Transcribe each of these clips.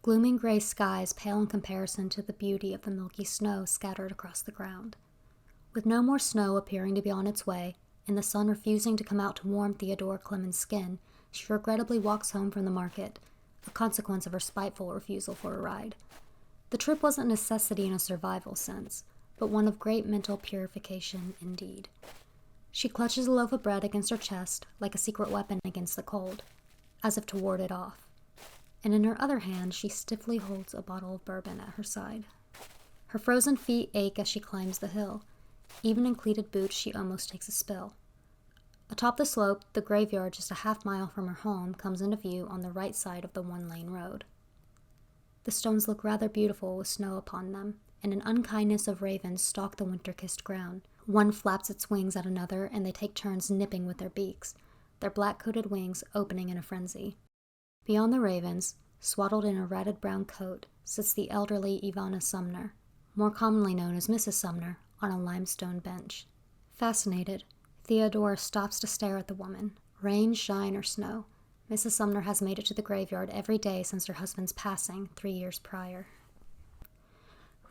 Glooming gray skies pale in comparison to the beauty of the milky snow scattered across the ground. With no more snow appearing to be on its way, and the sun refusing to come out to warm Theodora Clement's skin, she regrettably walks home from the market, a consequence of her spiteful refusal for a ride. The trip wasn't a necessity in a survival sense, but one of great mental purification indeed. She clutches a loaf of bread against her chest like a secret weapon against the cold, as if to ward it off, and in her other hand she stiffly holds a bottle of bourbon at her side. Her frozen feet ache as she climbs the hill. Even in cleated boots she almost takes a spill. Atop the slope, the graveyard just a half-mile from her home comes into view on the right side of the one-lane road. The stones look rather beautiful with snow upon them, and an unkindness of ravens stalk the winter-kissed ground. One flaps its wings at another, and they take turns nipping with their beaks, their black-coated wings opening in a frenzy. Beyond the ravens, swaddled in a ratted brown coat, sits the elderly Ivana Sumner, more commonly known as Mrs. Sumner, on a limestone bench. Fascinated, Theodora stops to stare at the woman. Rain, shine, or snow, Mrs. Sumner has made it to the graveyard every day since her husband's passing 3 years prior.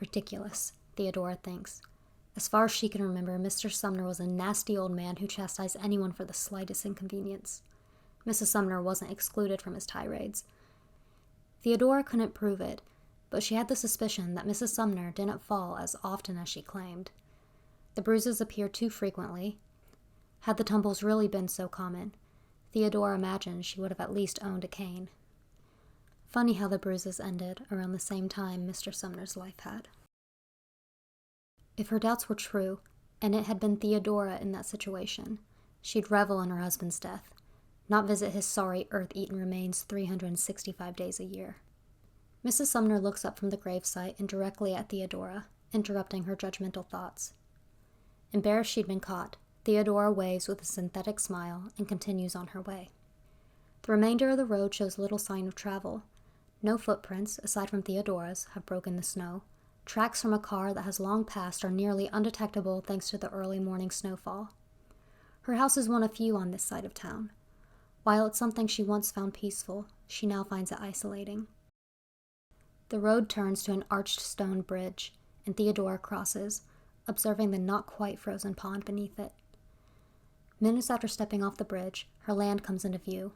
Ridiculous, Theodora thinks. As far as she can remember, Mr. Sumner was a nasty old man who chastised anyone for the slightest inconvenience. Mrs. Sumner wasn't excluded from his tirades. Theodora couldn't prove it, but she had the suspicion that Mrs. Sumner didn't fall as often as she claimed. The bruises appeared too frequently. Had the tumbles really been so common, Theodora imagined she would have at least owned a cane. Funny how the bruises ended around the same time Mr. Sumner's life had. If her doubts were true, and it had been Theodora in that situation, she'd revel in her husband's death, not visit his sorry earth-eaten remains 365 days a year. Mrs. Sumner looks up from the gravesite and directly at Theodora, interrupting her judgmental thoughts. Embarrassed she'd been caught, Theodora waves with a synthetic smile and continues on her way. The remainder of the road shows little sign of travel. No footprints, aside from Theodora's, have broken the snow. Tracks from a car that has long passed are nearly undetectable thanks to the early morning snowfall. Her house is one of few on this side of town. While it's something she once found peaceful, she now finds it isolating. The road turns to an arched stone bridge, and Theodora crosses, observing the not-quite-frozen pond beneath it. Minutes after stepping off the bridge, her land comes into view.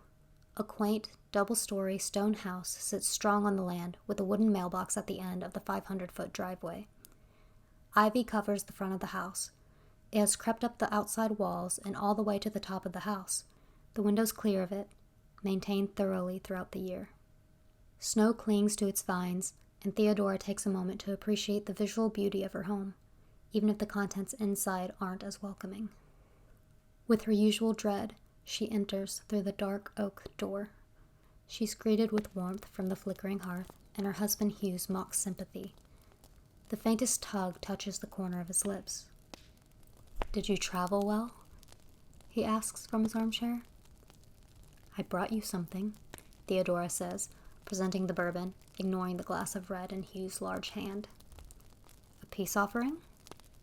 A quaint, double-story stone house sits strong on the land with a wooden mailbox at the end of the 500-foot driveway. Ivy covers the front of the house. It has crept up the outside walls and all the way to the top of the house, the windows clear of it, maintained thoroughly throughout the year. Snow clings to its vines, and Theodora takes a moment to appreciate the visual beauty of her home, even if the contents inside aren't as welcoming. With her usual dread, she enters through the dark oak door. She's greeted with warmth from the flickering hearth, and her husband Hugh's mock sympathy. The faintest tug touches the corner of his lips. "Did you travel well?" he asks from his armchair. "I brought you something," Theodora says, presenting the bourbon, ignoring the glass of red in Hugh's large hand. "A peace offering?"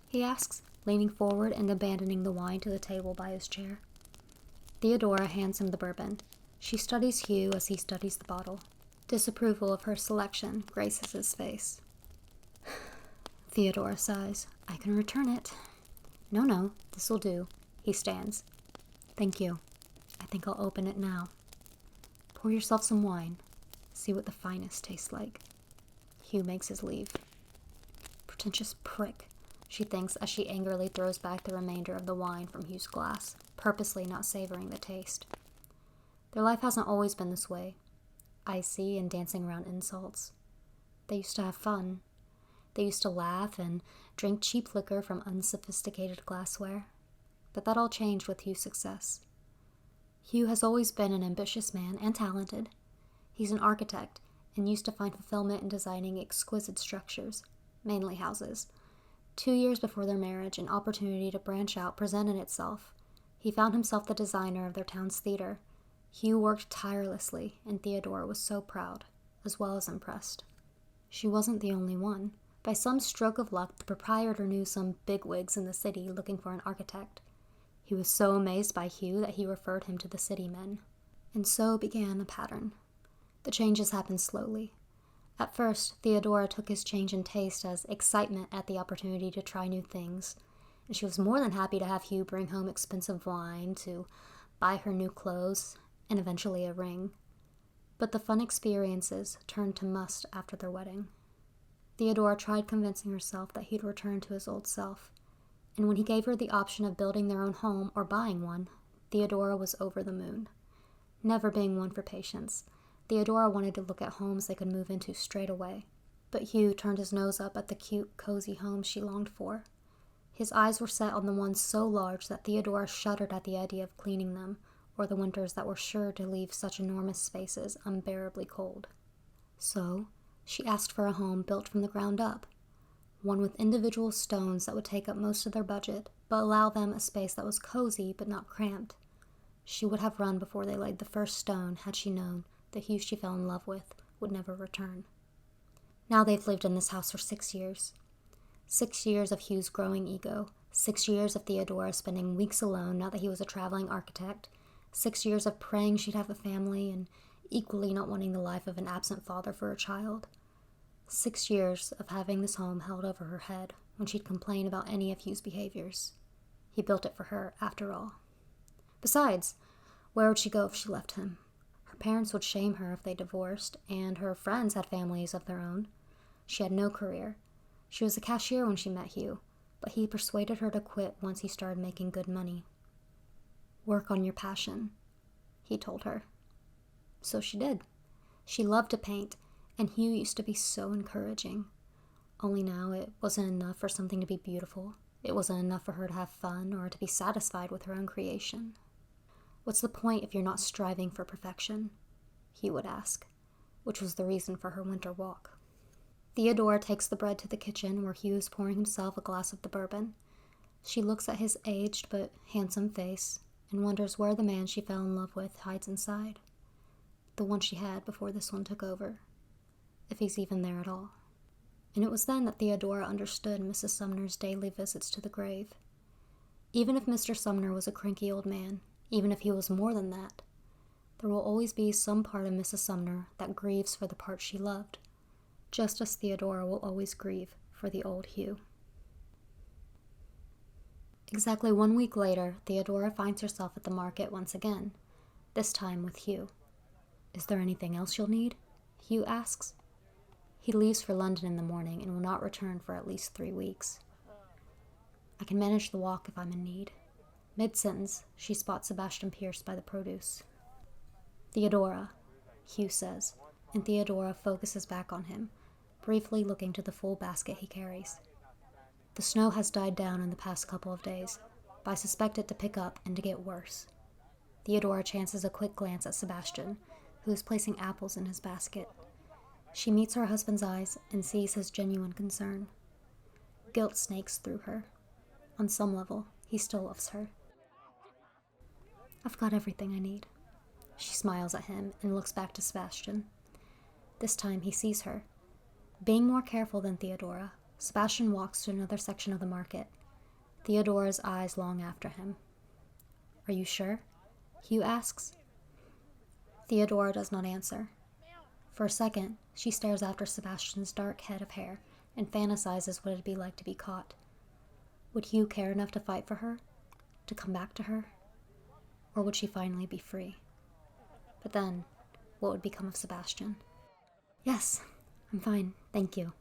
he asks, leaning forward and abandoning the wine to the table by his chair. Theodora hands him the bourbon. She studies Hugh as he studies the bottle. Disapproval of her selection graces his face. Theodora sighs. "I can return it." No, this'll do." He stands. "Thank you. I think I'll open it now. Pour yourself some wine. See what the finest tastes like." Hugh makes his leave. "Pretentious prick," she thinks as she angrily throws back the remainder of the wine from Hugh's glass, purposely not savoring the taste. Their life hasn't always been this way, icy and dancing around insults. They used to have fun. They used to laugh and drink cheap liquor from unsophisticated glassware. But that all changed with Hugh's success. Hugh has always been an ambitious man and talented. He's an architect and used to find fulfillment in designing exquisite structures, mainly houses. 2 years before their marriage, an opportunity to branch out presented itself. He found himself the designer of their town's theater. Hugh worked tirelessly, and Theodora was so proud, as well as impressed. She wasn't the only one. By some stroke of luck, the proprietor knew some bigwigs in the city looking for an architect. He was so amazed by Hugh that he referred him to the city men. And so began a pattern. The changes happened slowly. At first, Theodora took his change in taste as excitement at the opportunity to try new things, and she was more than happy to have Hugh bring home expensive wine, to buy her new clothes, and eventually a ring. But the fun experiences turned to must after their wedding. Theodora tried convincing herself that he'd return to his old self, and when he gave her the option of building their own home or buying one, Theodora was over the moon. Never being one for patience, Theodora wanted to look at homes they could move into straight away, but Hugh turned his nose up at the cute, cozy homes she longed for. His eyes were set on the ones so large that Theodora shuddered at the idea of cleaning them, or the winters that were sure to leave such enormous spaces unbearably cold. So, she asked for a home built from the ground up, one with individual stones that would take up most of their budget, but allow them a space that was cozy but not cramped. She would have run before they laid the first stone had she known the Hugh she fell in love with would never return. Now they've lived in this house for 6 years. 6 years of Hugh's growing ego, 6 years of Theodora spending weeks alone now that he was a traveling architect, 6 years of praying she'd have a family and equally not wanting the life of an absent father for a child. 6 years of having this home held over her head when she'd complain about any of Hugh's behaviors. He built it for her, after all. Besides, where would she go if she left him? Her parents would shame her if they divorced, and her friends had families of their own. She had no career. She was a cashier when she met Hugh, but he persuaded her to quit once he started making good money. "Work on your passion," he told her. So she did. She loved to paint, and Hugh used to be so encouraging. Only now it wasn't enough for something to be beautiful. It wasn't enough for her to have fun or to be satisfied with her own creation. "What's the point if you're not striving for perfection?" he would ask, which was the reason for her winter walk. Theodora takes the bread to the kitchen where Hugh is pouring himself a glass of the bourbon. She looks at his aged but handsome face and wonders where the man she fell in love with hides inside. The one she had before this one took over. If he's even there at all. And it was then that Theodora understood Mrs. Sumner's daily visits to the grave. Even if Mr. Sumner was a cranky old man, even if he was more than that, there will always be some part of Mrs. Sumner that grieves for the part she loved, just as Theodora will always grieve for the old Hugh. Exactly 1 week later, Theodora finds herself at the market once again, this time with Hugh. "Is there anything else you'll need?" Hugh asks. He leaves for London in the morning and will not return for at least 3 weeks. "I can manage the walk if I'm in need." Mid-sentence, she spots Sebastian Pierce by the produce. "Theodora," Hugh says, and Theodora focuses back on him, briefly looking to the full basket he carries. The snow has died down in the past couple of days, but I suspect it to pick up and to get worse. Theodora chances a quick glance at Sebastian, who is placing apples in his basket. She meets her husband's eyes and sees his genuine concern. Guilt snakes through her. On some level, he still loves her. "I've got everything I need." She smiles at him and looks back to Sebastian. This time he sees her. Being more careful than Theodora, Sebastian walks to another section of the market. Theodora's eyes long after him. "Are you sure?" Hugh asks. Theodora does not answer. For a second, she stares after Sebastian's dark head of hair and fantasizes what it'd be like to be caught. Would Hugh care enough to fight for her? To come back to her? Or would she finally be free? But then, what would become of Sebastian? "Yes, I'm fine, thank you."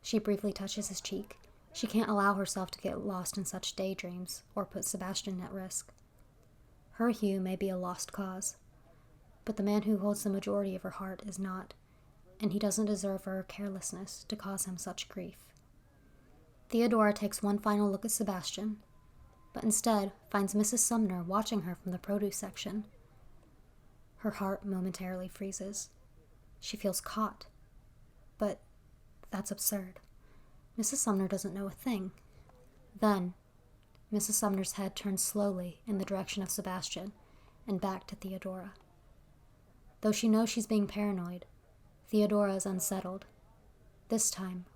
She briefly touches his cheek. She can't allow herself to get lost in such daydreams or put Sebastian at risk. Her Hugh may be a lost cause, but the man who holds the majority of her heart is not, and he doesn't deserve her carelessness to cause him such grief. Theodora takes one final look at Sebastian, but instead finds Mrs. Sumner watching her from the produce section. Her heart momentarily freezes. She feels caught. But that's absurd. Mrs. Sumner doesn't know a thing. Then, Mrs. Sumner's head turns slowly in the direction of Sebastian and back to Theodora. Though she knows she's being paranoid, Theodora is unsettled. This time,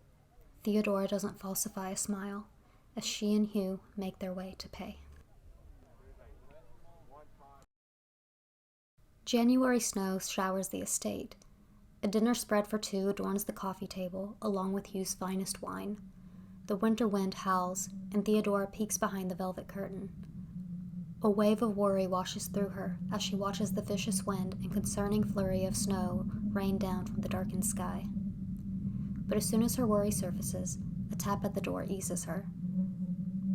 Theodora doesn't falsify a smile as she and Hugh make their way to pay. January snow showers the estate, A dinner spread for two adorns the coffee table, along with Hugh's finest wine. The winter wind howls, and Theodora peeks behind the velvet curtain. A wave of worry washes through her as she watches the vicious wind and concerning flurry of snow rain down from the darkened sky. But as soon as her worry surfaces, a tap at the door eases her.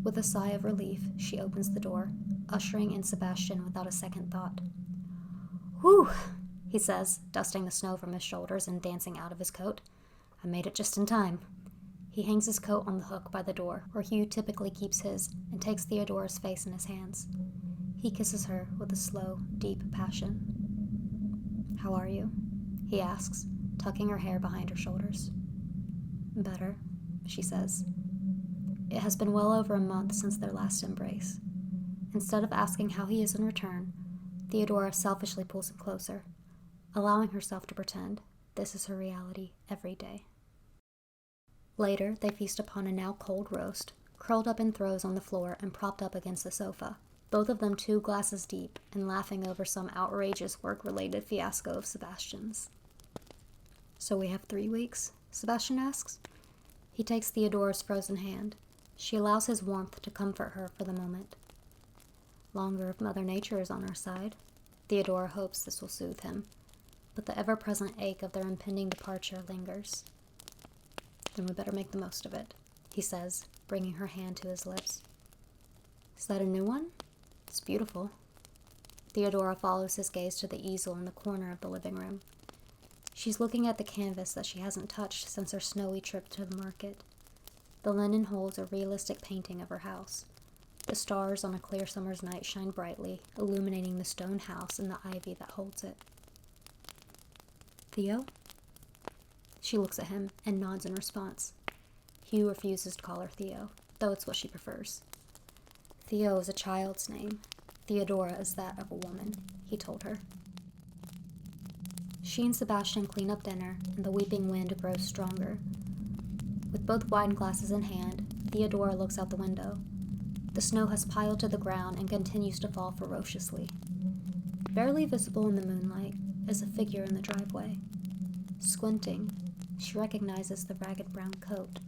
With a sigh of relief, she opens the door, ushering in Sebastian without a second thought. "Whew," he says, dusting the snow from his shoulders and dancing out of his coat. "I made it just in time." He hangs his coat on the hook by the door, where Hugh typically keeps his, and takes Theodora's face in his hands. He kisses her with a slow, deep passion. "How are you?" he asks, tucking her hair behind her shoulders. "Better," she says. It has been well over a month since their last embrace. Instead of asking how he is in return, Theodora selfishly pulls him closer, allowing herself to pretend this is her reality every day. Later, they feast upon a now cold roast, curled up in throws on the floor and propped up against the sofa, both of them 2 glasses deep and laughing over some outrageous work-related fiasco of Sebastian's. "So we have 3 weeks?" Sebastian asks. He takes Theodora's frozen hand. She allows his warmth to comfort her for the moment. "Longer if Mother Nature is on our side." Theodora hopes this will soothe him, but the ever-present ache of their impending departure lingers. "Then we better make the most of it," he says, bringing her hand to his lips. "Is that a new one? It's beautiful." Theodora follows his gaze to the easel in the corner of the living room. She's looking at the canvas that she hasn't touched since her snowy trip to the market. The linen holds a realistic painting of her house. The stars on a clear summer's night shine brightly, illuminating the stone house and the ivy that holds it. "Theo?" She looks at him and nods in response. Hugh refuses to call her Theo, though it's what she prefers. "Theo is a child's name. Theodora is that of a woman," he told her. She and Sebastian clean up dinner, and the weeping wind grows stronger. With both wine glasses in hand, Theodora looks out the window. The snow has piled to the ground and continues to fall ferociously. Barely visible in the moonlight is a figure in the driveway. Squinting, she recognizes the ragged brown coat.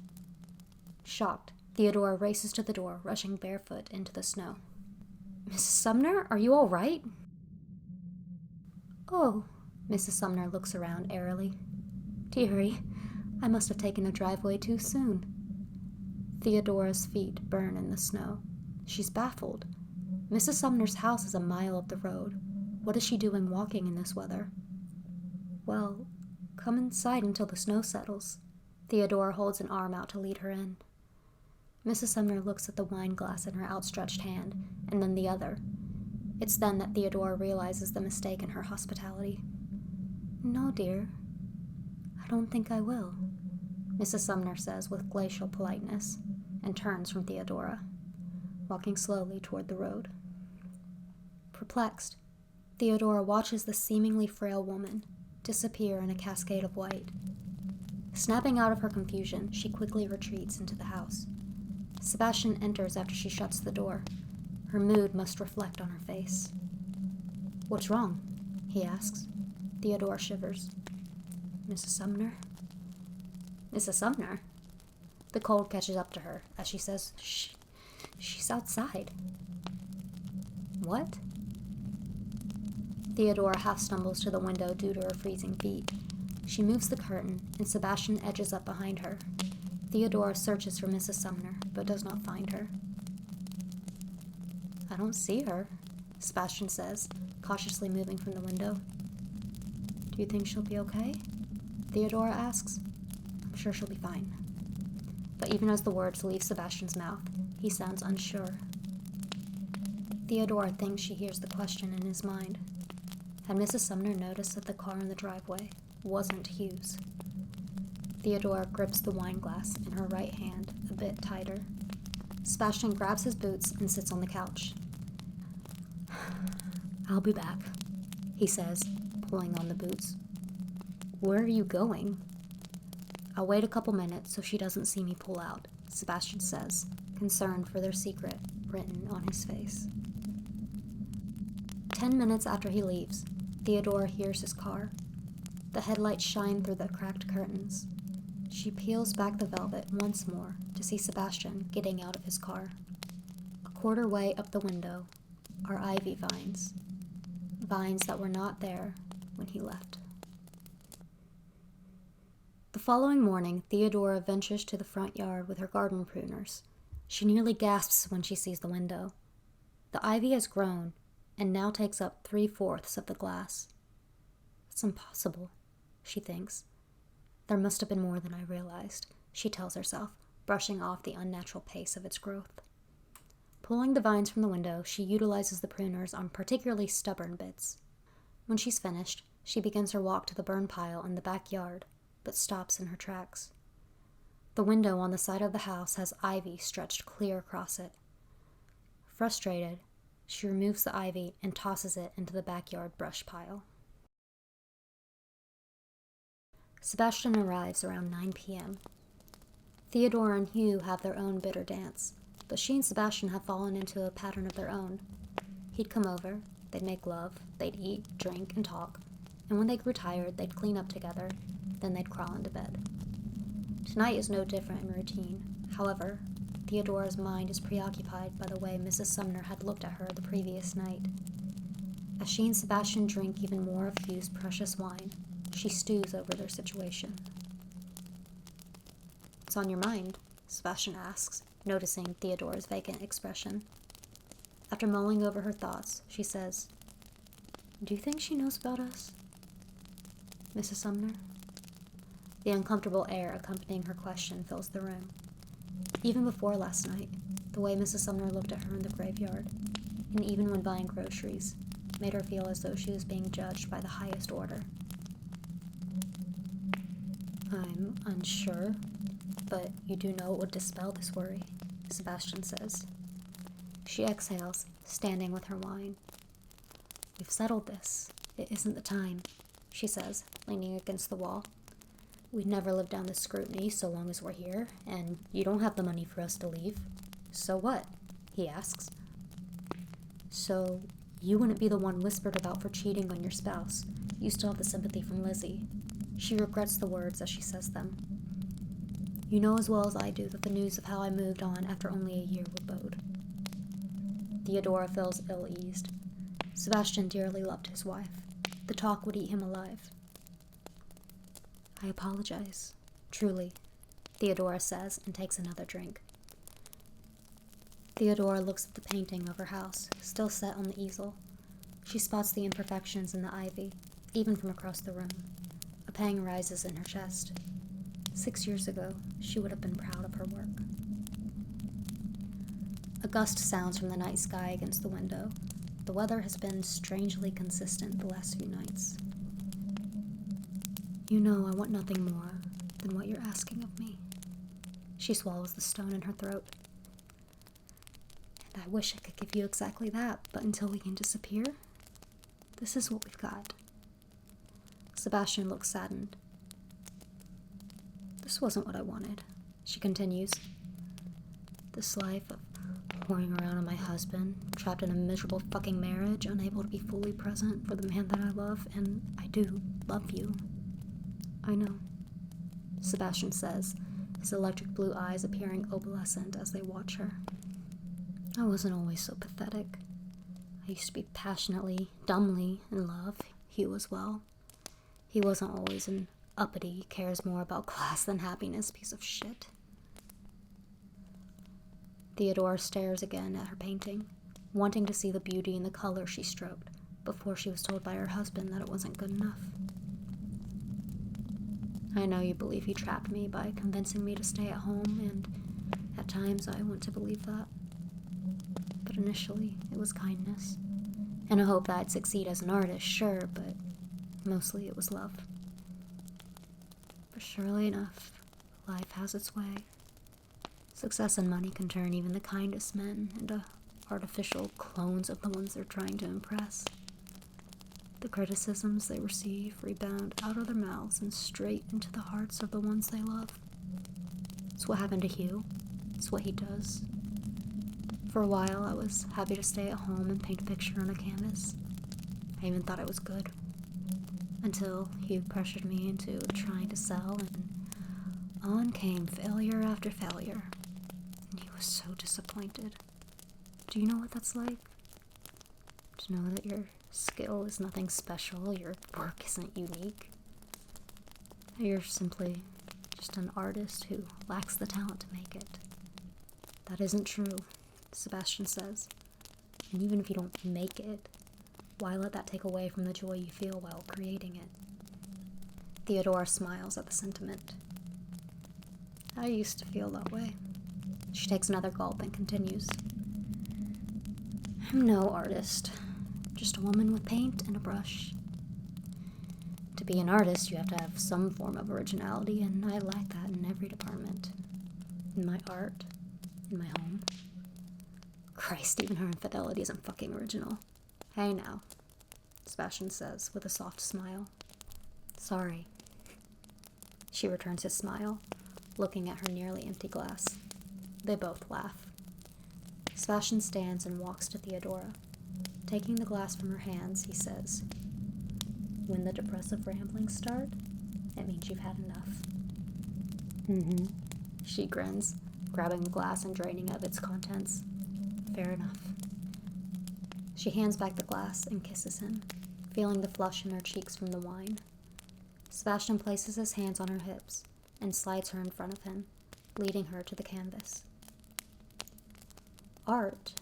Shocked, Theodora races to the door, rushing barefoot into the snow. "Mrs. Sumner, are you all right?" "Oh," Mrs. Sumner looks around airily. "Dearie, I must have taken the driveway too soon." Theodora's feet burn in the snow. She's baffled. Mrs. Sumner's house is a mile up the road. What is she doing walking in this weather? "Well, come inside until the snow settles." Theodora holds an arm out to lead her in. Mrs. Sumner looks at the wine glass in her outstretched hand, and then the other. It's then that Theodora realizes the mistake in her hospitality. "No, dear, I don't think I will," Mrs. Sumner says with glacial politeness, and turns from Theodora, walking slowly toward the road. Perplexed, Theodora watches the seemingly frail woman disappear in a cascade of white. Snapping out of her confusion, she quickly retreats into the house. Sebastian enters after she shuts the door. Her mood must reflect on her face. "What's wrong?" he asks. Theodora shivers. "Mrs. Sumner?" "Mrs. Sumner?" The cold catches up to her as she says, She's outside." "What?" Theodora half stumbles to the window due to her freezing feet. She moves the curtain, and Sebastian edges up behind her. Theodora searches for Mrs. Sumner, but does not find her. "I don't see her," Sebastian says, cautiously moving from the window. "Do you think she'll be okay?" Theodora asks. "I'm sure she'll be fine." But even as the words leave Sebastian's mouth, he sounds unsure. Theodora thinks she hears the question in his mind. Had Mrs. Sumner noticed that the car in the driveway wasn't Hugh's? Theodora grips the wine glass in her right hand a bit tighter. Sebastian grabs his boots and sits on the couch. "I'll be back," he says, pulling on the boots. "Where are you going?" "I'll wait a couple minutes so she doesn't see me pull out," Sebastian says, concerned for their secret written on his face. 10 minutes after he leaves, Theodora hears his car. The headlights shine through the cracked curtains. She peels back the velvet once more to see Sebastian getting out of his car. A quarter way up the window are ivy vines. Vines that were not there when he left. The following morning, Theodora ventures to the front yard with her garden pruners. She nearly gasps when she sees the window. The ivy has grown and now takes up 3/4 of the glass. It's impossible, she thinks. There must have been more than I realized, she tells herself, brushing off the unnatural pace of its growth. Pulling the vines from the window, she utilizes the pruners on particularly stubborn bits. When she's finished, she begins her walk to the burn pile in the backyard, but stops in her tracks. The window on the side of the house has ivy stretched clear across it. Frustrated, she removes the ivy and tosses it into the backyard brush pile. Sebastian arrives around 9 p.m. Theodora and Hugh have their own bitter dance, but she and Sebastian have fallen into a pattern of their own. He'd come over, they'd make love, they'd eat, drink, and talk, and when they grew tired, they'd clean up together, then they'd crawl into bed. Tonight is no different in routine. However, Theodora's mind is preoccupied by the way Mrs. Sumner had looked at her the previous night. As she and Sebastian drink even more of Hugh's precious wine, she stews over their situation. "What's on your mind?" Sebastian asks, noticing Theodora's vacant expression. After mulling over her thoughts, she says, "Do you think she knows about us, Mrs. Sumner?" The uncomfortable air accompanying her question fills the room. Even before last night, the way Mrs. Sumner looked at her in the graveyard, and even when buying groceries, made her feel as though she was being judged by the highest order. "I'm unsure, but you do know it would dispel this worry," Sebastian says. She exhales, standing with her wine. "We've settled this. It isn't the time," she says, leaning against the wall. "We'd never live down this scrutiny so long as we're here, and you don't have the money for us to leave. So what?" he asks. "So you wouldn't be the one whispered about for cheating on your spouse. You still have the sympathy from Lizzie." She regrets the words as she says them. "You know as well as I do that the news of how I moved on after only a year would bode." Theodora feels ill-eased. Sebastian dearly loved his wife. The talk would eat him alive. "I apologize. Truly," Theodora says and takes another drink. Theodora looks at the painting of her house, still set on the easel. She spots the imperfections in the ivy, even from across the room. A pang rises in her chest. 6 years ago, she would have been proud of her work. A gust sounds from the night sky against the window. The weather has been strangely consistent the last few nights. "You know I want nothing more than what you're asking of me." She swallows the stone in her throat. "And I wish I could give you exactly that, but until we can disappear, this is what we've got." Sebastian looks saddened. "This wasn't what I wanted," she continues. "This life of whoring around on my husband, trapped in a miserable fucking marriage, unable to be fully present for the man that I love, and I do love you." "I know," Sebastian says, his electric blue eyes appearing opalescent as they watch her. "I wasn't always so pathetic. I used to be passionately, dumbly in love, Hugh as well. He wasn't always an uppity, cares more about class than happiness piece of shit." Theodora stares again at her painting, wanting to see the beauty in the color she stroked before she was told by her husband that it wasn't good enough. "I know you believe he trapped me by convincing me to stay at home, and at times I want to believe that. But initially, it was kindness, and a hope that I'd succeed as an artist, sure, but mostly it was love. But surely enough, life has its way. Success and money can turn even the kindest men into artificial clones of the ones they're trying to impress. The criticisms they receive rebound out of their mouths and straight into the hearts of the ones they love. It's what happened to Hugh. It's what he does. For a while, I was happy to stay at home and paint a picture on a canvas. I even thought it was good. until you pressured me into trying to sell, and on came failure after failure. And he was so disappointed. Do you know what that's like? To know that your skill is nothing special, your work isn't unique. You're simply just an artist who lacks the talent to make it. That isn't true, Sebastian says. And even if you don't make it, why let that take away from the joy you feel while creating it? Theodora smiles at the sentiment. I used to feel that way. She takes another gulp and continues. I'm no artist, just a woman with paint and a brush. To be an artist, you have to have some form of originality, and I lack that in every department. In my art, in my home. Christ, even her infidelity isn't fucking original. Hey now, Sebastian says with a soft smile. Sorry. She returns his smile, looking at her nearly empty glass. They both laugh. Sebastian stands and walks to Theodora. Taking the glass from her hands, he says, when the depressive ramblings start, it means you've had enough. Mm-hmm. She grins, grabbing the glass and draining of its contents. Fair enough. She hands back the glass and kisses him, feeling the flush in her cheeks from the wine. Sebastian places his hands on her hips and slides her in front of him, leading her to the canvas. Art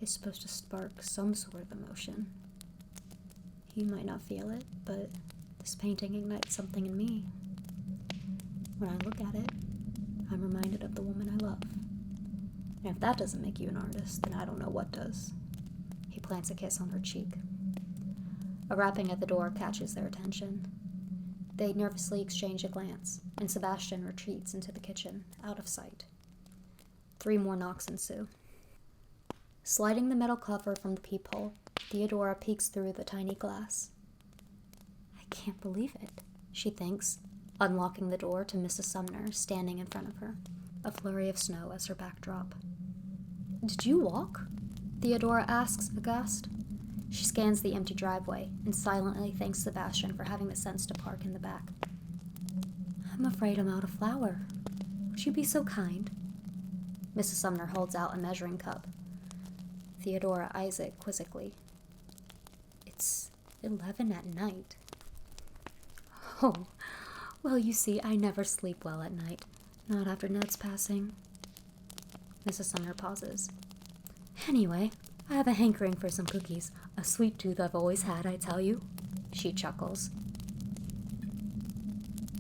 is supposed to spark some sort of emotion. You might not feel it, but this painting ignites something in me. When I look at it, I'm reminded of the woman I love. And if that doesn't make you an artist, then I don't know what does. He plants a kiss on her cheek. A rapping at the door catches their attention. They nervously exchange a glance, and Sebastian retreats into the kitchen, out of sight. 3 more knocks ensue. Sliding the metal cover from the peephole, Theodora peeks through the tiny glass. I can't believe it, she thinks, unlocking the door to Mrs. Sumner standing in front of her, a flurry of snow as her backdrop. Did you walk? Theodora asks, aghast. She scans the empty driveway and silently thanks Sebastian for having the sense to park in the back. I'm afraid I'm out of flour. Would you be so kind? Mrs. Sumner holds out a measuring cup. Theodora eyes it quizzically. It's 11 at night. Oh, well, you see, I never sleep well at night. Not after Ned's passing. Mrs. Sumner pauses. Anyway, I have a hankering for some cookies. A sweet tooth I've always had, I tell you. She chuckles.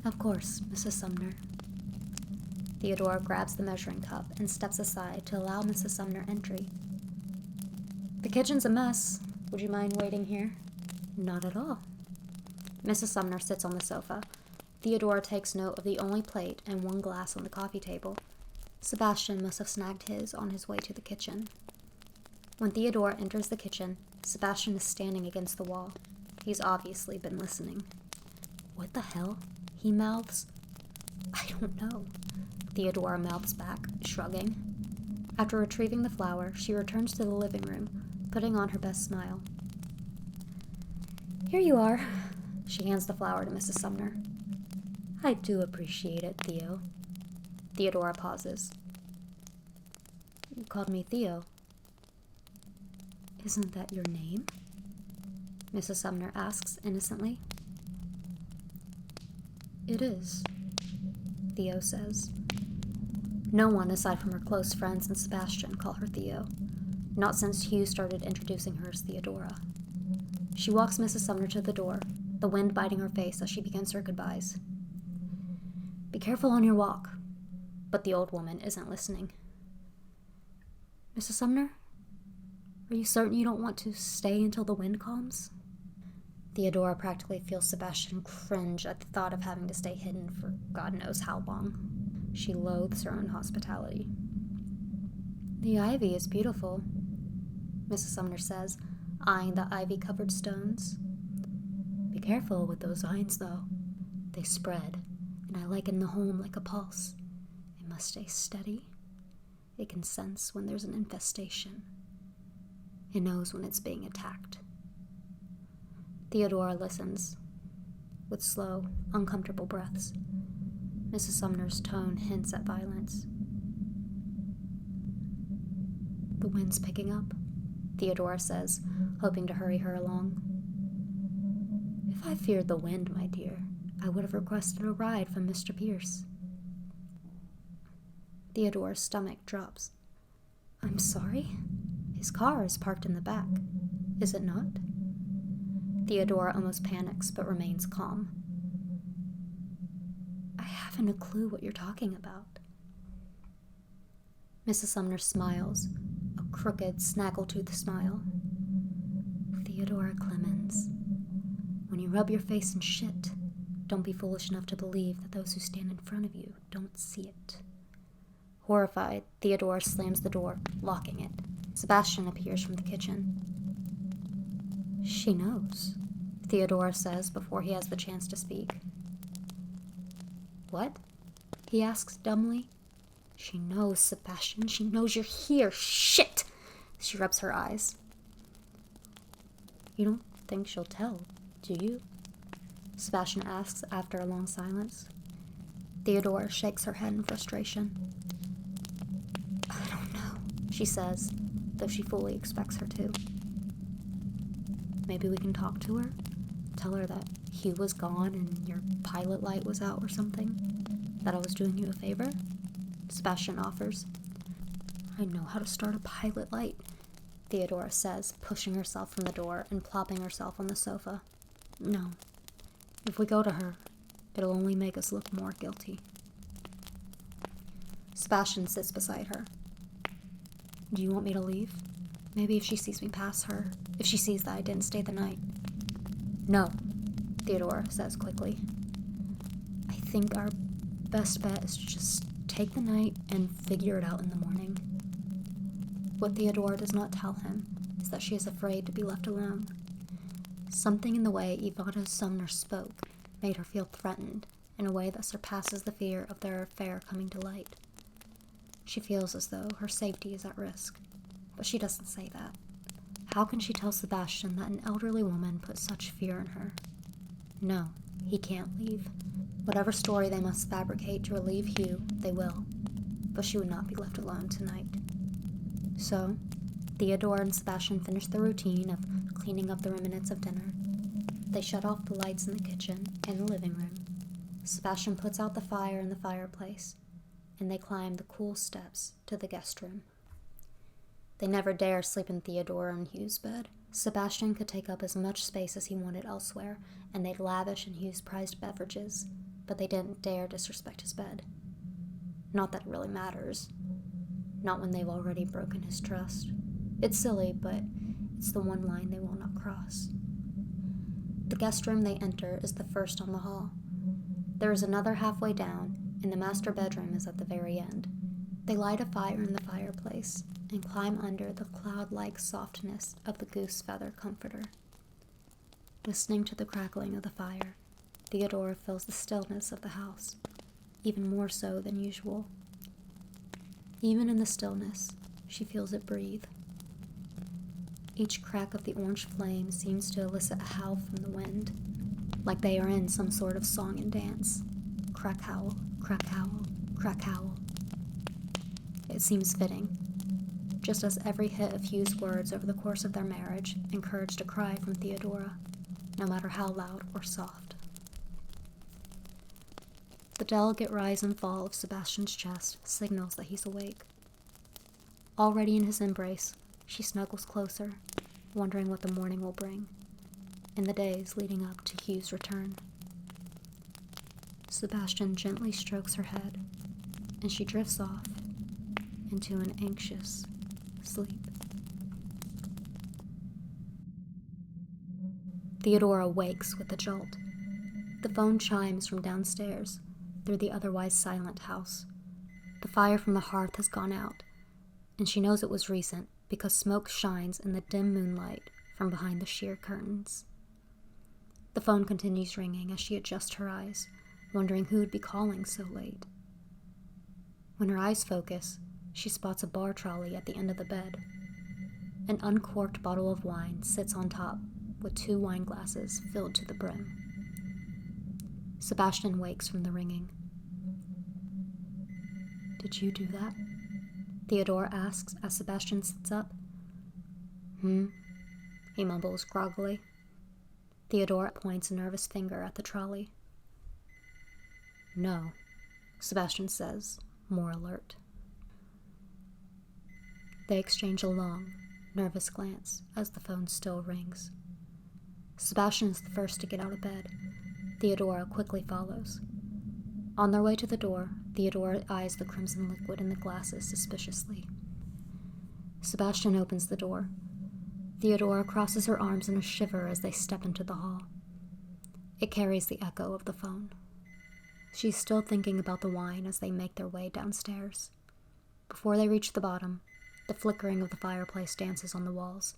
Of course, Mrs. Sumner. Theodora grabs the measuring cup and steps aside to allow Mrs. Sumner entry. The kitchen's a mess. Would you mind waiting here? Not at all. Mrs. Sumner sits on the sofa. Theodora takes note of the only plate and 1 glass on the coffee table. Sebastian must have snagged his on his way to the kitchen. When Theodora enters the kitchen, Sebastian is standing against the wall. He's obviously been listening. What the hell? He mouths. I don't know. Theodora mouths back, shrugging. After retrieving the flour, she returns to the living room, putting on her best smile. Here you are. She hands the flour to Mrs. Sumner. I do appreciate it, Theo. Theodora pauses. You called me Theo. Isn't that your name? Mrs. Sumner asks innocently. It is, Theo says. No one, aside from her close friends and Sebastian, call her Theo. Not since Hugh started introducing her as Theodora. She walks Mrs. Sumner to the door, the wind biting her face as she begins her goodbyes. Be careful on your walk. But the old woman isn't listening. Mrs. Sumner? Are you certain you don't want to stay until the wind calms? Theodora practically feels Sebastian cringe at the thought of having to stay hidden for God knows how long. She loathes her own hospitality. The ivy is beautiful, Mrs. Sumner says, eyeing the ivy-covered stones. Be careful with those vines, though. They spread, and I liken the home like a pulse. It must stay steady. It can sense when there's an infestation. It knows when it's being attacked. Theodora listens, with slow, uncomfortable breaths. Mrs. Sumner's tone hints at violence. "The wind's picking up," Theodora says, hoping to hurry her along. "If I feared the wind, my dear, I would have requested a ride from Mr. Pierce." Theodora's stomach drops. "I'm sorry? His car is parked in the back, is it not?" Theodora almost panics, but remains calm. "I haven't a clue what you're talking about." Mrs. Sumner smiles, a crooked, snaggletooth smile. "Theodora Clemens, when you rub your face in shit, don't be foolish enough to believe that those who stand in front of you don't see it." Horrified, Theodora slams the door, locking it. Sebastian appears from the kitchen. "She knows," Theodora says before he has the chance to speak. "What?" he asks dumbly. "She knows, Sebastian. She knows you're here. Shit!" She rubs her eyes. "You don't think she'll tell, do you?" Sebastian asks after a long silence. Theodora shakes her head in frustration. "I don't know," she says, though she fully expects her to. "Maybe we can talk to her? Tell her that Hugh was gone and your pilot light was out or something? That I was doing you a favor?" Sebastian offers. "I know how to start a pilot light," Theodora says, pushing herself from the door and plopping herself on the sofa. "No. If we go to her, it'll only make us look more guilty." Sebastian sits beside her. "Do you want me to leave? Maybe if she sees me pass her, if she sees that I didn't stay the night." "No," Theodora says quickly. "I think our best bet is to just take the night and figure it out in the morning." What Theodora does not tell him is that she is afraid to be left alone. Something in the way Ivana Sumner spoke made her feel threatened in a way that surpasses the fear of their affair coming to light. She feels as though her safety is at risk, but she doesn't say that. How can she tell Sebastian that an elderly woman put such fear in her? No, he can't leave. Whatever story they must fabricate to relieve Hugh, they will. But she would not be left alone tonight. So, Theodora and Sebastian finish the routine of cleaning up the remnants of dinner. They shut off the lights in the kitchen and the living room. Sebastian puts out the fire in the fireplace, and they climb the cool steps to the guest room. They never dare sleep in Theodora and Hugh's bed. Sebastian could take up as much space as he wanted elsewhere, and they'd lavish in Hugh's prized beverages, but they didn't dare disrespect his bed. Not that it really matters. Not when they've already broken his trust. It's silly, but it's the one line they will not cross. The guest room they enter is the first on the hall. There is another halfway down, and the master bedroom is at the very end. They light a fire in the fireplace and climb under the cloud-like softness of the goose feather comforter. Listening to the crackling of the fire, Theodora feels the stillness of the house, even more so than usual. Even in the stillness, she feels it breathe. Each crack of the orange flame seems to elicit a howl from the wind, like they are in some sort of song and dance. Crack howl, crack howl, crack howl. It seems fitting, just as every hit of Hugh's words over the course of their marriage encouraged a cry from Theodora, no matter how loud or soft. The delicate rise and fall of Sebastian's chest signals that he's awake. Already in his embrace, she snuggles closer, wondering what the morning will bring, and the days leading up to Hugh's return. Sebastian gently strokes her head, and she drifts off into an anxious sleep. Theodora wakes with a jolt. The phone chimes from downstairs, through the otherwise silent house. The fire from the hearth has gone out, and she knows it was recent because smoke shines in the dim moonlight from behind the sheer curtains. The phone continues ringing as she adjusts her eyes, wondering who would be calling so late. When her eyes focus, she spots a bar trolley at the end of the bed. An uncorked bottle of wine sits on top, with 2 wine glasses filled to the brim. Sebastian wakes from the ringing. "Did you do that?" Theodore asks as Sebastian sits up. He mumbles groggily. Theodore points a nervous finger at the trolley. "No," Sebastian says, more alert. They exchange a long, nervous glance as the phone still rings. Sebastian is the first to get out of bed. Theodora quickly follows. On their way to the door, Theodora eyes the crimson liquid in the glasses suspiciously. Sebastian opens the door. Theodora crosses her arms in a shiver as they step into the hall. It carries the echo of the phone. She's still thinking about the wine as they make their way downstairs. Before they reach the bottom, the flickering of the fireplace dances on the walls.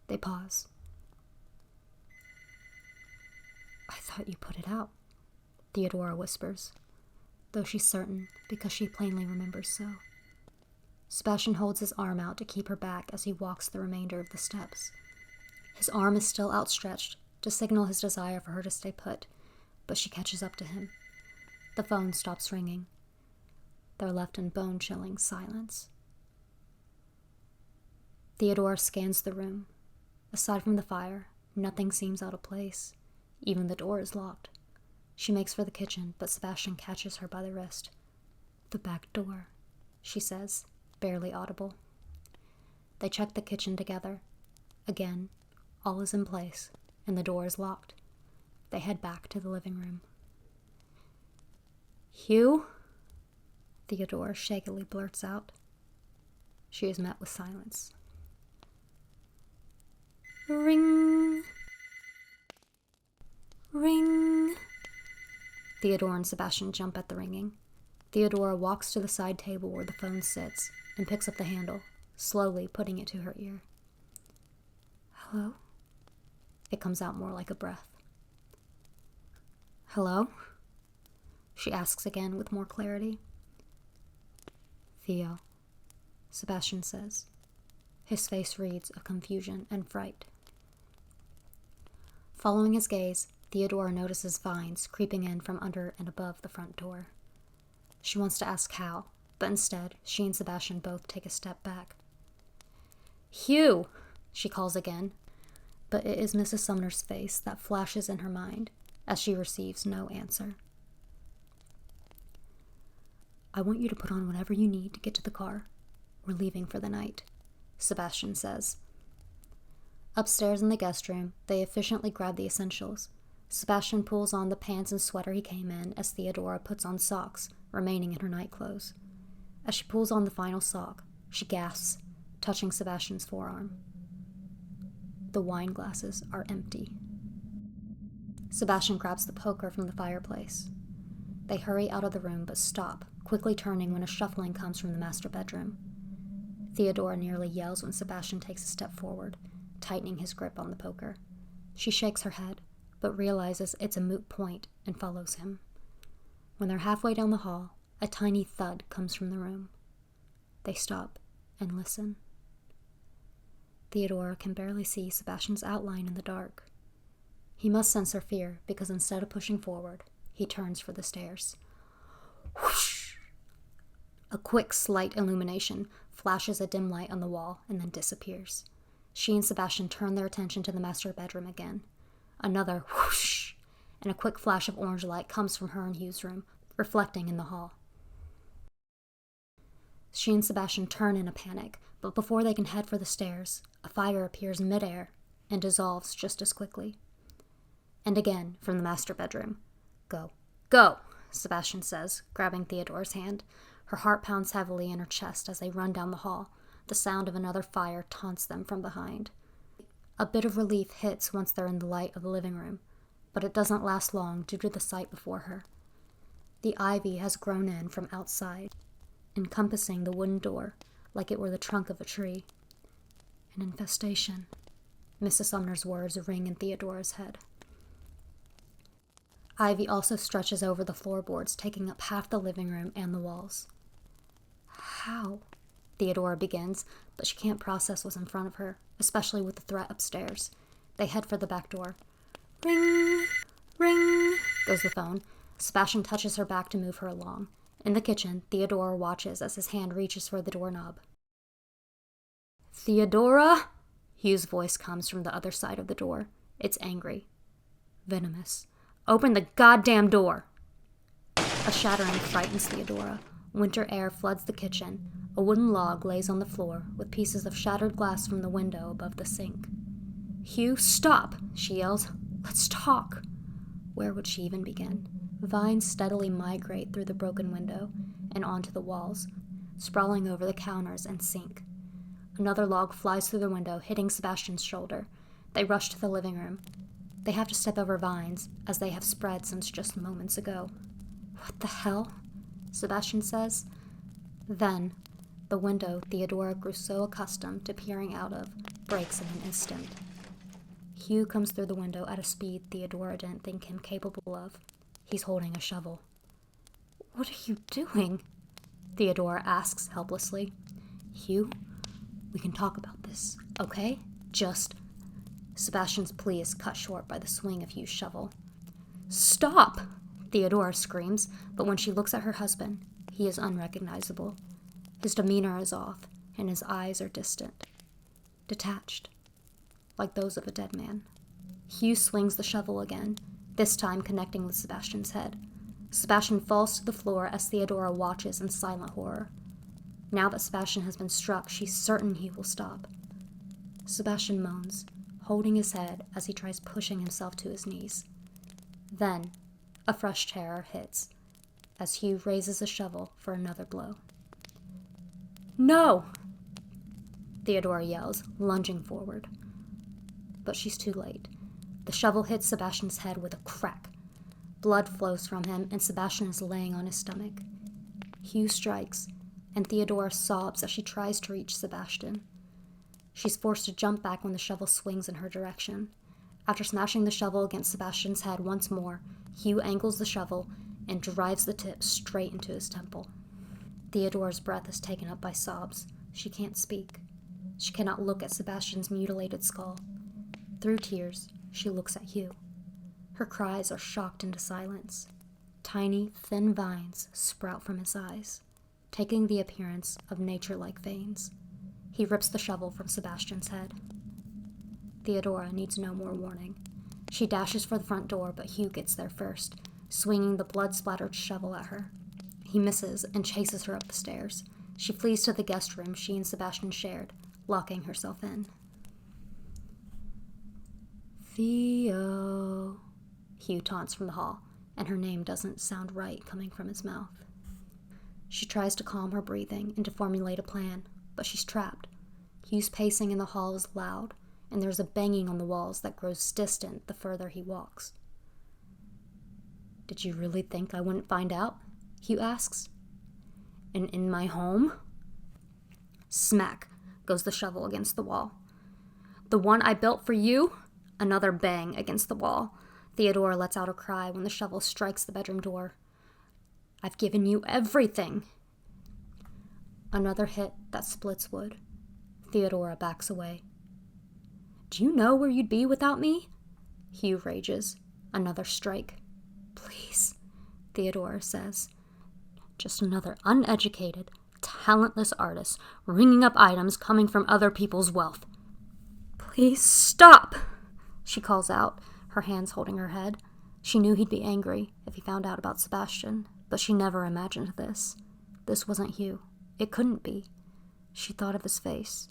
They pause. "I thought you put it out," Theodora whispers, though she's certain because she plainly remembers so. Sebastian holds his arm out to keep her back as he walks the remainder of the steps. His arm is still outstretched to signal his desire for her to stay put, but she catches up to him. The phone stops ringing. They're left in bone-chilling silence. Theodora scans the room. Aside from the fire, nothing seems out of place. Even the door is locked. She makes for the kitchen, but Sebastian catches her by the wrist. "The back door," she says, barely audible. They check the kitchen together. Again, all is in place, and the door is locked. They head back to the living room. "Hugh?" Theodora shakily blurts out. She is met with silence. "Ring. Ring." Theodora and Sebastian jump at the ringing. Theodora walks to the side table where the phone sits and picks up the handle, slowly putting it to her ear. "Hello?" It comes out more like a breath. "Hello?" she asks again with more clarity. "Theo," Sebastian says. His face reads of confusion and fright. Following his gaze, Theodora notices vines creeping in from under and above the front door. She wants to ask how, but instead, she and Sebastian both take a step back. "Hugh!" she calls again, but it is Mrs. Sumner's face that flashes in her mind as she receives no answer. "I want you to put on whatever you need to get to the car. We're leaving for the night," Sebastian says. Upstairs in the guest room, they efficiently grab the essentials. Sebastian pulls on the pants and sweater he came in as Theodora puts on socks, remaining in her nightclothes. As she pulls on the final sock, she gasps, touching Sebastian's forearm. The wine glasses are empty. Sebastian grabs the poker from the fireplace. They hurry out of the room but stop, quickly turning when a shuffling comes from the master bedroom. Theodora nearly yells when Sebastian takes a step forward, tightening his grip on the poker. She shakes her head, but realizes it's a moot point and follows him. When they're halfway down the hall, a tiny thud comes from the room. They stop and listen. Theodora can barely see Sebastian's outline in the dark. He must sense her fear because instead of pushing forward, he turns for the stairs. Whoosh! A quick, slight illumination flashes a dim light on the wall and then disappears. She and Sebastian turn their attention to the master bedroom again. Another whoosh, and a quick flash of orange light comes from her and Hugh's room, reflecting in the hall. She and Sebastian turn in a panic, but before they can head for the stairs, a fire appears midair and dissolves just as quickly. And again, from the master bedroom. "Go, go," Sebastian says, grabbing Theodora's hand. Her heart pounds heavily in her chest as they run down the hall. The sound of another fire taunts them from behind. A bit of relief hits once they're in the light of the living room, but it doesn't last long due to the sight before her. The ivy has grown in from outside, encompassing the wooden door like it were the trunk of a tree. "An infestation," Mrs. Sumner's words ring in Theodora's head. Ivy also stretches over the floorboards, taking up half the living room and the walls. "How?" Theodora begins, but she can't process what's in front of her, especially with the threat upstairs. They head for the back door. "Ring! Ring, goes the phone. Sebastian touches her back to move her along. In the kitchen, Theodora watches as his hand reaches for the doorknob. Theodora? Hugh's voice comes from the other side of the door. It's angry. Venomous. Open the goddamn door! A shattering frightens Theodora. Winter air floods the kitchen. A wooden log lays on the floor, with pieces of shattered glass from the window above the sink. Hugh, stop! She yells. Let's talk! Where would she even begin? Vines steadily migrate through the broken window and onto the walls, sprawling over the counters and sink. Another log flies through the window, hitting Sebastian's shoulder. They rush to the living room. They have to step over vines, as they have spread since just moments ago. What the hell? Sebastian says. Then, the window Theodora grew so accustomed to peering out of breaks in an instant. Hugh comes through the window at a speed Theodora didn't think him capable of. He's holding a shovel. What are you doing? Theodora asks helplessly. Hugh, we can talk about this, okay? Just... Sebastian's plea is cut short by the swing of Hugh's shovel. Stop! Theodora screams, but when she looks at her husband, he is unrecognizable. His demeanor is off, and his eyes are distant. Detached. Like those of a dead man. Hugh swings the shovel again, this time connecting with Sebastian's head. Sebastian falls to the floor as Theodora watches in silent horror. Now that Sebastian has been struck, she's certain he will stop. Sebastian moans, holding his head as he tries pushing himself to his knees. Then, a fresh terror hits, as Hugh raises a shovel for another blow. No! Theodora yells, lunging forward. But she's too late. The shovel hits Sebastian's head with a crack. Blood flows from him, and Sebastian is laying on his stomach. Hugh strikes, and Theodora sobs as she tries to reach Sebastian. She's forced to jump back when the shovel swings in her direction. After smashing the shovel against Sebastian's head once more, Hugh angles the shovel and drives the tip straight into his temple. Theodora's breath is taken up by sobs. She can't speak. She cannot look at Sebastian's mutilated skull. Through tears, she looks at Hugh. Her cries are shocked into silence. Tiny, thin vines sprout from his eyes, taking the appearance of nature-like veins. He rips the shovel from Sebastian's head. Theodora needs no more warning. She dashes for the front door, but Hugh gets there first, swinging the blood-splattered shovel at her. He misses and chases her up the stairs. She flees to the guest room she and Sebastian shared, locking herself in. Theo, Hugh taunts from the hall, and her name doesn't sound right coming from his mouth. She tries to calm her breathing and to formulate a plan, but she's trapped. Hugh's pacing in the hall is loud, and there's a banging on the walls that grows distant the further he walks. Did you really think I wouldn't find out? Hugh asks. And in my home? Smack goes the shovel against the wall. The one I built for you? Another bang against the wall. Theodora lets out a cry when the shovel strikes the bedroom door. I've given you everything. Another hit that splits wood. Theodora backs away. Do you know where you'd be without me? Hugh rages. Another strike. Please, Theodora says. Just another uneducated, talentless artist ringing up items coming from other people's wealth. Please stop, she calls out, her hands holding her head. She knew he'd be angry if he found out about Sebastian, but she never imagined this. This wasn't Hugh. It couldn't be. She thought of his face.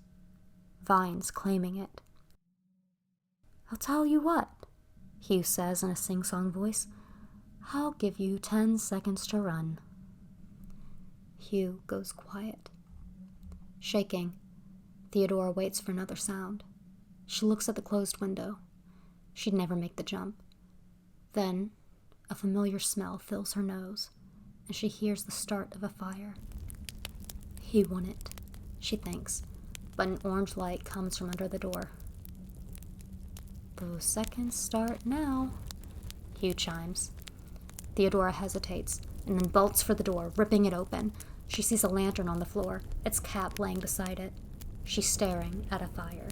Vines claiming it. I'll tell you what, Hugh says in a sing-song voice. I'll give you 10 seconds to run. Hugh goes quiet. Shaking, Theodora waits for another sound. She looks at the closed window. She'd never make the jump. Then, a familiar smell fills her nose, and she hears the start of a fire. He won it, she thinks, but an orange light comes from under the door. Those seconds start now, Hugh chimes. Theodora hesitates, and then bolts for the door, ripping it open. She sees a lantern on the floor, its cap laying beside it. She's staring at a fire.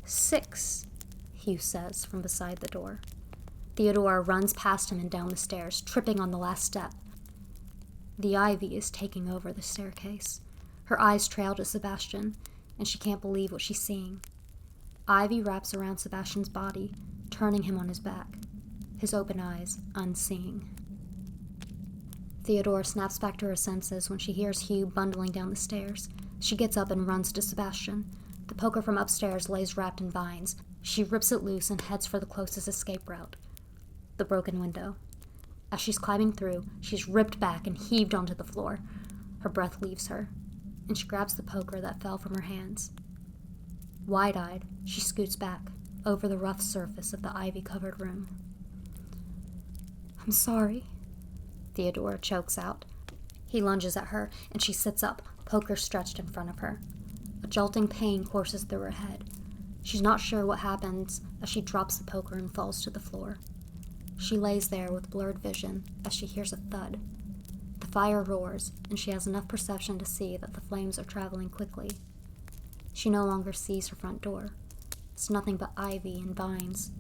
6, Hugh says from beside the door. Theodora runs past him and down the stairs, tripping on the last step. The ivy is taking over the staircase. Her eyes trail to Sebastian, and she can't believe what she's seeing. Ivy wraps around Sebastian's body, turning him on his back, his open eyes unseeing. Theodora snaps back to her senses when she hears Hugh bundling down the stairs. She gets up and runs to Sebastian. The poker from upstairs lays wrapped in vines. She rips it loose and heads for the closest escape route, the broken window. As she's climbing through, she's ripped back and heaved onto the floor. Her breath leaves her, and she grabs the poker that fell from her hands. Wide-eyed, she scoots back over the rough surface of the ivy-covered room. "I'm sorry," Theodora chokes out. He lunges at her, and she sits up, poker stretched in front of her. A jolting pain courses through her head. She's not sure what happens as she drops the poker and falls to the floor. She lays there with blurred vision as she hears a thud. The fire roars, and she has enough perception to see that the flames are traveling quickly. She no longer sees her front door. It's nothing but ivy and vines,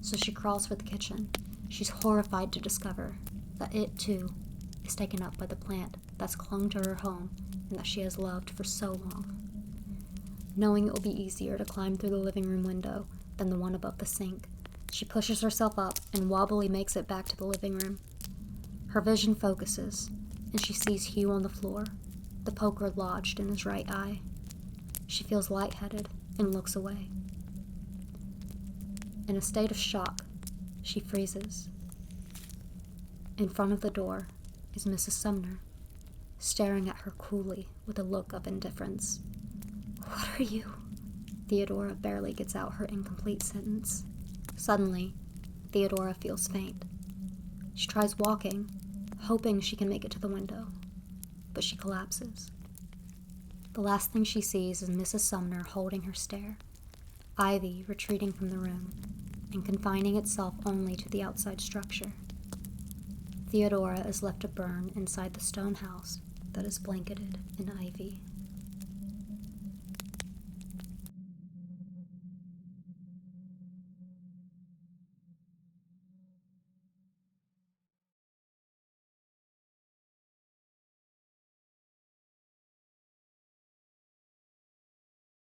so she crawls for the kitchen. She's horrified to discover that it, too, is taken up by the plant that's clung to her home and that she has loved for so long. Knowing it will be easier to climb through the living room window than the one above the sink, she pushes herself up and wobbly makes it back to the living room. Her vision focuses, and she sees Hugh on the floor, the poker lodged in his right eye. She feels lightheaded and looks away. In a state of shock, she freezes. In front of the door is Mrs. Sumner, staring at her coolly with a look of indifference. "What are you?" Theodora barely gets out her incomplete sentence. Suddenly, Theodora feels faint. She tries walking, hoping she can make it to the window, but she collapses. The last thing she sees is Mrs. Sumner holding her stare, ivy retreating from the room and confining itself only to the outside structure. Theodora is left to burn inside the stone house that is blanketed in ivy.